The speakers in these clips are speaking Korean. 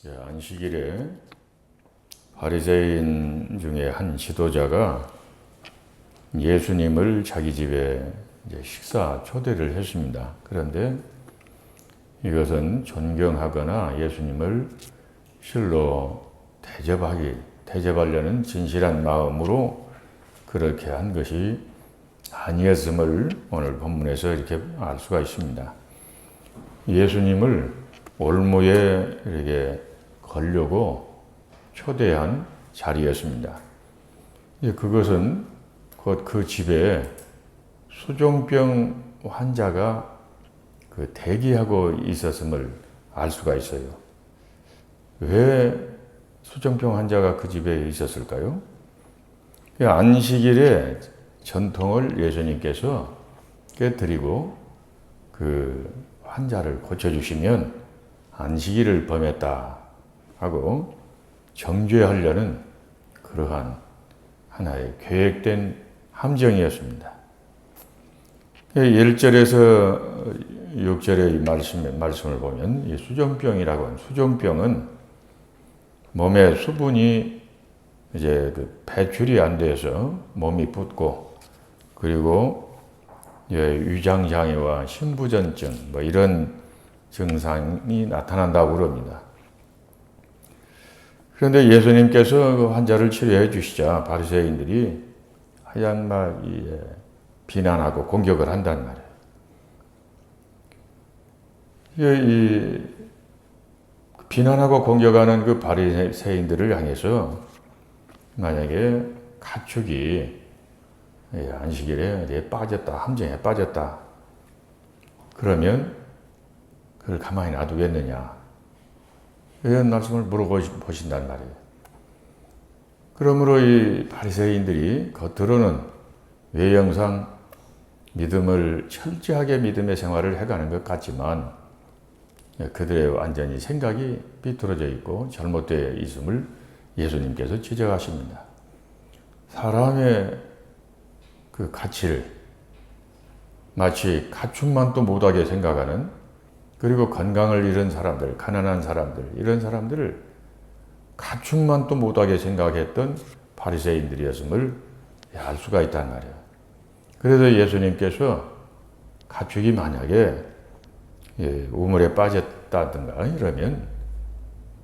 안식일에 바리새인 중에 한 지도자가 예수님을 자기 집에 식사 초대를 했습니다. 그런데 이것은 존경하거나 예수님을 실로 대접하려는 진실한 마음으로 그렇게 한 것이 아니었음을 오늘 본문에서 이렇게 알 수가 있습니다. 예수님을 올무에 이렇게 걸려고 초대한 자리였습니다. 그것은 곧 그 집에 수종병 환자가 대기하고 있었음을 알 수가 있어요. 왜 수종병 환자가 그 집에 있었을까요? 안식일의 전통을 예수님께서 깨뜨리고 그 환자를 고쳐주시면 안식일을 범했다 하고 정죄하려는 그러한 하나의 계획된 함정이었습니다. 1절에서 6절의 말씀을 보면 이 수종병이라고 하는 수종병은 몸에 수분이 이제 배출이 안 돼서 몸이 붓고 그리고 위장장애와 신부전증 이런 증상이 나타난다고 그럽니다. 그런데 예수님께서 그 환자를 치료해 주시자 바리새인들이 하얀 비난하고 공격을 한단 말이에요. 이 비난하고 공격하는 그 바리새인들을 향해서 만약에 가축이 안식일에 빠졌다, 함정에 빠졌다, 그러면 그걸 가만히 놔두겠느냐, 이런 말씀을 물어보신단 말이에요. 그러므로 이 바리새인들이 겉으로는 외형상 믿음을 철저하게 믿음의 생활을 해가는 것 같지만 그들의 완전히 생각이 비뚤어져 있고 잘못되어 있음을 예수님께서 지적하십니다. 사람의 그 가치를 마치 가축만 또 못하게 생각하는, 그리고 건강을 잃은 사람들, 가난한 사람들, 이런 사람들을 가축만 또 못하게 생각했던 바리새인들이었음을 알 수가 있단 말이에요. 그래서 예수님께서 가축이 만약에 우물에 빠졌다든가 이러면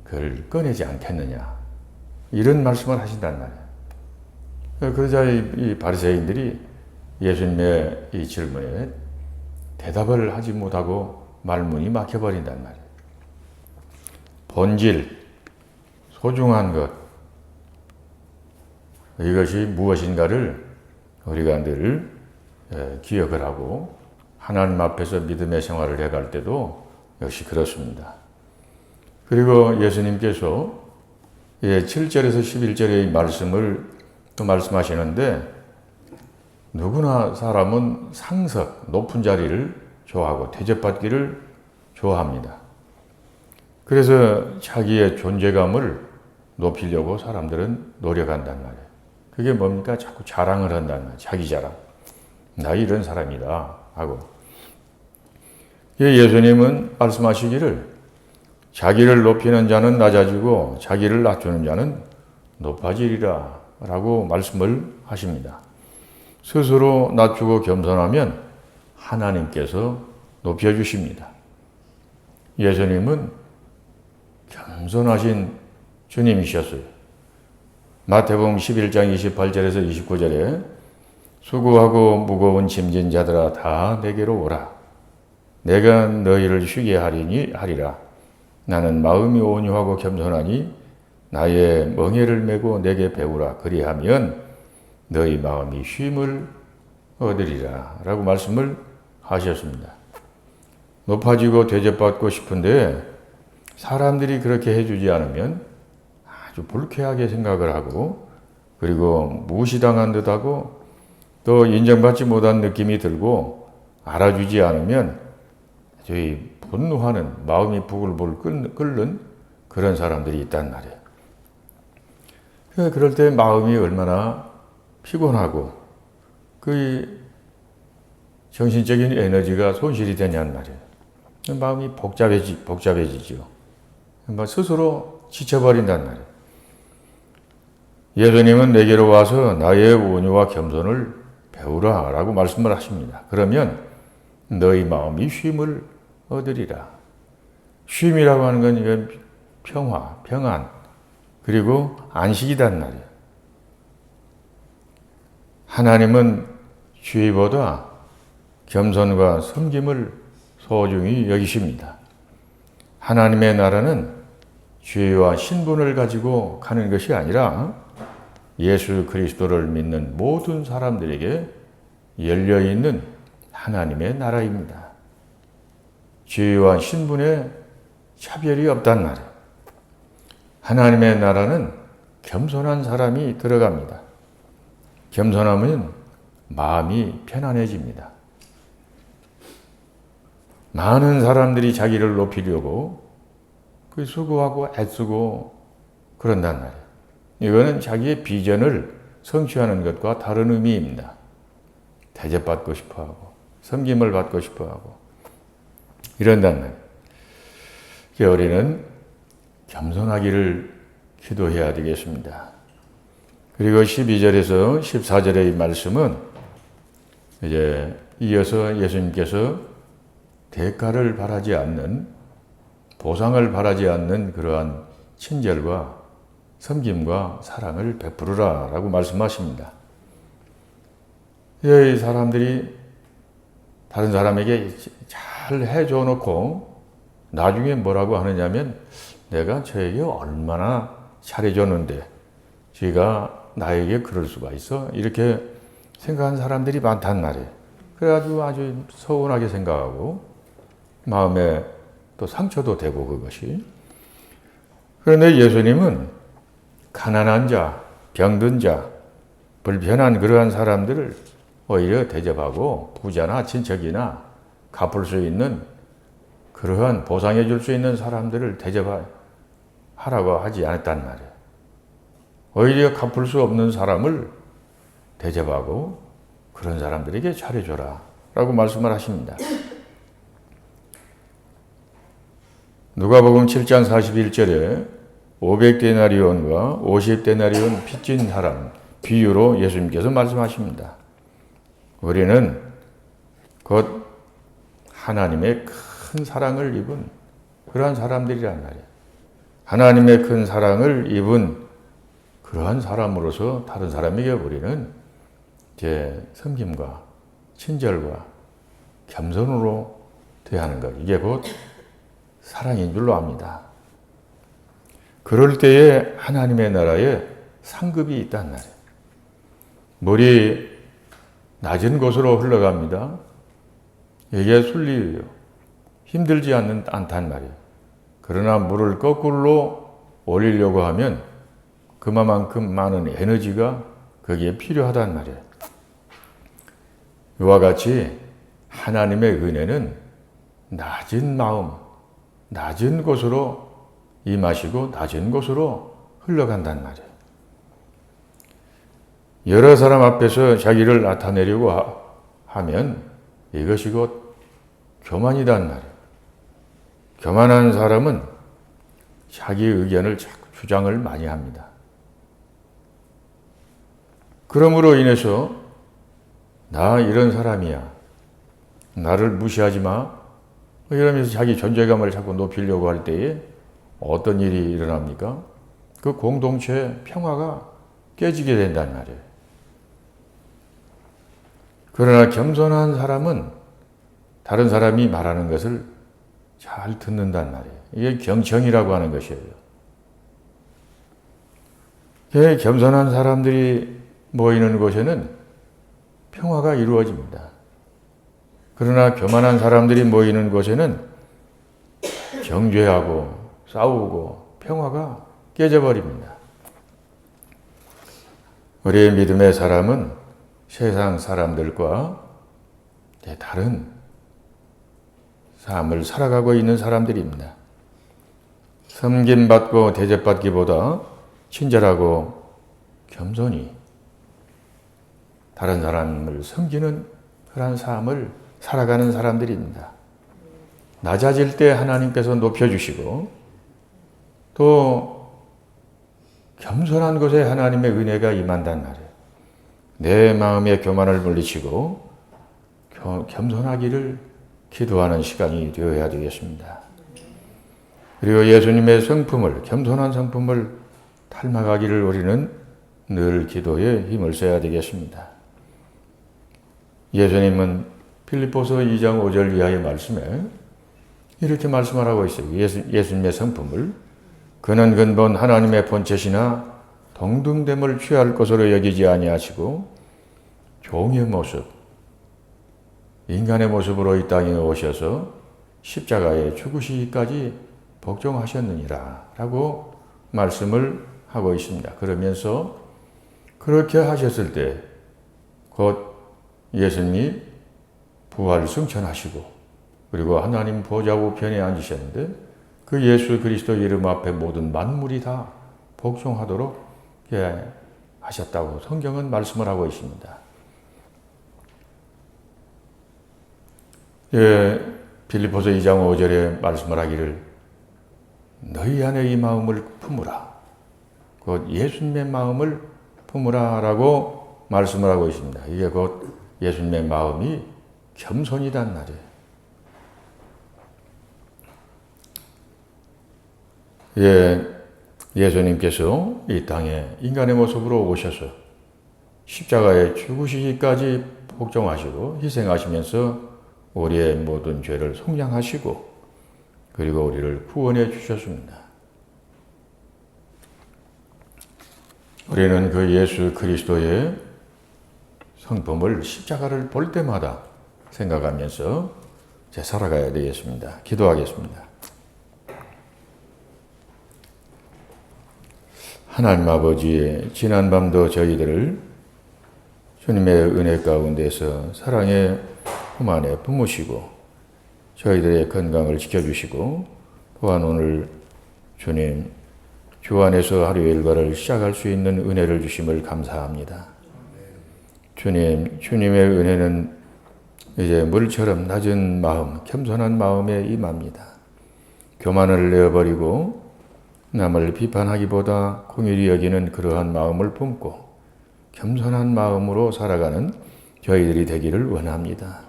그걸 꺼내지 않겠느냐, 이런 말씀을 하신단 말이에요. 그러자 이 바리새인들이 예수님의 이 질문에 대답을 하지 못하고 말문이 막혀버린단 말이에요. 본질, 소중한 것, 이것이 무엇인가를 우리가 늘 기억을 하고 하나님 앞에서 믿음의 생활을 해갈 때도 역시 그렇습니다. 그리고 예수님께서 7절에서 11절의 말씀을 또 말씀하시는데, 누구나 사람은 상석, 높은 자리를 좋아하고 대접받기를 좋아합니다. 그래서 자기의 존재감을 높이려고 사람들은 노력한단 말이에요. 그게 뭡니까? 자꾸 자랑을 한단 말이에요. 자기 자랑. 나 이런 사람이다 하고. 예수님은 말씀하시기를 자기를 높이는 자는 낮아지고 자기를 낮추는 자는 높아지리라 라고 말씀을 하십니다. 스스로 낮추고 겸손하면 하나님께서 높여주십니다. 예수님은 겸손하신 주님이셨어요. 마태복음 11장 28절에서 29절에 수고하고 무거운 짐진 자들아 다 내게로 오라. 내가 너희를 쉬게 하리라. 나는 마음이 온유하고 겸손하니 나의 멍에를 메고 내게 배우라. 그리하면 너희 마음이 쉼을 얻으리라 라고 말씀을 하셨습니다. 높아지고 대접받고 싶은데 사람들이 그렇게 해주지 않으면 아주 불쾌하게 생각을 하고, 그리고 무시당한 듯하고 또 인정받지 못한 느낌이 들고, 알아주지 않으면 저희 분노하는, 마음이 부글부글 끓는 그런 사람들이 있단 말이에요. 그럴 때 마음이 얼마나 피곤하고 그 정신적인 에너지가 손실이 되냐는 말이에요. 마음이 복잡해지죠. 스스로 지쳐버린단 말이에요. 예수님은 내게로 와서 나의 온유와 겸손을 배우라 라고 말씀을 하십니다. 그러면 너희 마음이 쉼을 얻으리라. 쉼이라고 하는 건 이건 평화, 평안, 그리고 안식이란 말이에요. 하나님은 주의보다 겸손과 섬김을 소중히 여기십니다. 하나님의 나라는 주의와 신분을 가지고 가는 것이 아니라 예수 그리스도를 믿는 모든 사람들에게 열려있는 하나님의 나라입니다. 주의와 신분에 차별이 없단 말이에요. 하나님의 나라는 겸손한 사람이 들어갑니다. 겸손하면 마음이 편안해집니다. 많은 사람들이 자기를 높이려고 수고하고 애쓰고 그런단 말이에요. 이거는 자기의 비전을 성취하는 것과 다른 의미입니다. 대접받고 싶어하고 섬김을 받고 싶어하고 이런단 말이에요. 우리는 겸손하기를 기도해야 되겠습니다. 그리고 12절에서 14절의 말씀은 이제 이어서 예수님께서 대가를 바라지 않는, 보상을 바라지 않는 그러한 친절과 섬김과 사랑을 베푸르라 라고 말씀하십니다. 이 사람들이 다른 사람에게 잘 해줘 놓고 나중에 뭐라고 하느냐면 내가 저에게 얼마나 잘해줬는데 지가 나에게 그럴 수가 있어? 이렇게 생각하는 사람들이 많단 말이에요. 그래가지고 아주 서운하게 생각하고 마음에 또 상처도 되고 그것이. 그런데 예수님은 가난한 자, 병든 자, 불편한 그러한 사람들을 오히려 대접하고 부자나 친척이나 갚을 수 있는 그러한 보상해 줄 수 있는 사람들을 대접하라고 하지 않았단 말이에요. 오히려 갚을 수 없는 사람을 대접하고 그런 사람들에게 잘해줘라 라고 말씀을 하십니다. 누가복음 7장 41절에 500데나리온과 50데나리온 빚진 사람 비유로 예수님께서 말씀하십니다. 우리는 곧 하나님의 큰 사랑을 입은 그러한 사람들이란 말이에요. 하나님의 큰 사랑을 입은 그러한 사람으로서 다른 사람에게 우리는 이제 섬김과 친절과 겸손으로 대하는 것, 이게 곧 사랑인 줄로 압니다. 그럴 때에 하나님의 나라에 상급이 있단 말이에요. 물이 낮은 곳으로 흘러갑니다. 이게 순리예요. 힘들지 않단 말이에요. 그러나 물을 거꾸로 올리려고 하면 그만큼 많은 에너지가 거기에 필요하단 말이에요. 이와 같이 하나님의 은혜는 낮은 마음, 낮은 곳으로 임하시고 낮은 곳으로 흘러간단 말이에요. 여러 사람 앞에서 자기를 나타내려고 하면 이것이 곧 교만이란 말이에요. 교만한 사람은 자기 의견을 자꾸 주장을 많이 합니다. 그러므로 인해서 나 이런 사람이야. 나를 무시하지 마. 이러면서 자기 존재감을 자꾸 높이려고 할 때에 어떤 일이 일어납니까? 그 공동체의 평화가 깨지게 된단 말이에요. 그러나 겸손한 사람은 다른 사람이 말하는 것을 잘 듣는단 말이에요. 이게 경청이라고 하는 것이에요. 겸손한 사람들이 모이는 곳에는 평화가 이루어집니다. 그러나 교만한 사람들이 모이는 곳에는 정죄하고 싸우고 평화가 깨져버립니다. 우리의 믿음의 사람은 세상 사람들과 다른 삶을 살아가고 있는 사람들입니다. 섬김받고 대접받기보다 친절하고 겸손히 다른 사람을 섬기는 그런 삶을 살아가는 사람들입니다. 낮아질 때 하나님께서 높여주시고 또 겸손한 곳에 하나님의 은혜가 임한단 말이에요. 내 마음의 교만을 물리치고 겸손하기를 기도하는 시간이 되어야 되겠습니다. 그리고 예수님의 성품을, 겸손한 성품을 닮아가기를 우리는 늘 기도에 힘을 써야 되겠습니다. 예수님은 빌립보서 2장 5절 이하의 말씀에 이렇게 말씀하라고 있어요. 예수님의 성품을 그는 근본 하나님의 본체시나 동등됨을 취할 것으로 여기지 아니하시고 종의 모습, 인간의 모습으로 이 땅에 오셔서 십자가에 죽으시기까지 복종하셨느니라 라고 말씀을 하고 있습니다. 그러면서 그렇게 하셨을 때 곧 예수님이 부활 승천하시고 그리고 하나님 보좌 우편에 앉으셨는데 그 예수 그리스도 이름 앞에 모든 만물이 다 복종하도록 하셨다고 성경은 말씀을 하고 있습니다. 빌립보서 2장 5절에 말씀을 하기를 너희 안에 이 마음을 품으라. 곧 예수님의 마음을 품으라 라고 말씀을 하고 있습니다. 이게 곧 예수님의 마음이 겸손이란 말이에요. 예수님께서 이 땅에 인간의 모습으로 오셔서 십자가에 죽으시기까지 복종하시고 희생하시면서 우리의 모든 죄를 속량하시고 그리고 우리를 구원해 주셨습니다. 우리는 그 예수 그리스도의 성품을 십자가를 볼 때마다 생각하면서 살아가야 되겠습니다. 기도하겠습니다. 하나님 아버지, 지난밤도 저희들을 주님의 은혜 가운데서 사랑의 품 안에 품으시고 저희들의 건강을 지켜주시고 또한 오늘 주님 주 안에서 하루의 일과를 시작할 수 있는 은혜를 주심을 감사합니다. 주님, 주님의 은혜는 이제 물처럼 낮은 마음, 겸손한 마음에 임합니다. 교만을 내어버리고 남을 비판하기보다 긍휼히 여기는 그러한 마음을 품고 겸손한 마음으로 살아가는 저희들이 되기를 원합니다.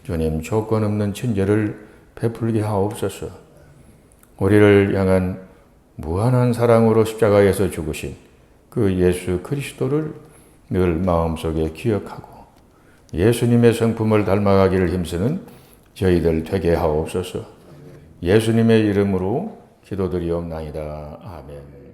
주님, 조건 없는 친절을 베풀게 하옵소서. 우리를 향한 무한한 사랑으로 십자가에서 죽으신 그 예수 그리스도를 늘 마음속에 기억하고 예수님의 성품을 닮아가기를 힘쓰는 저희들 되게 하옵소서. 예수님의 이름으로 기도드리옵나이다. 아멘.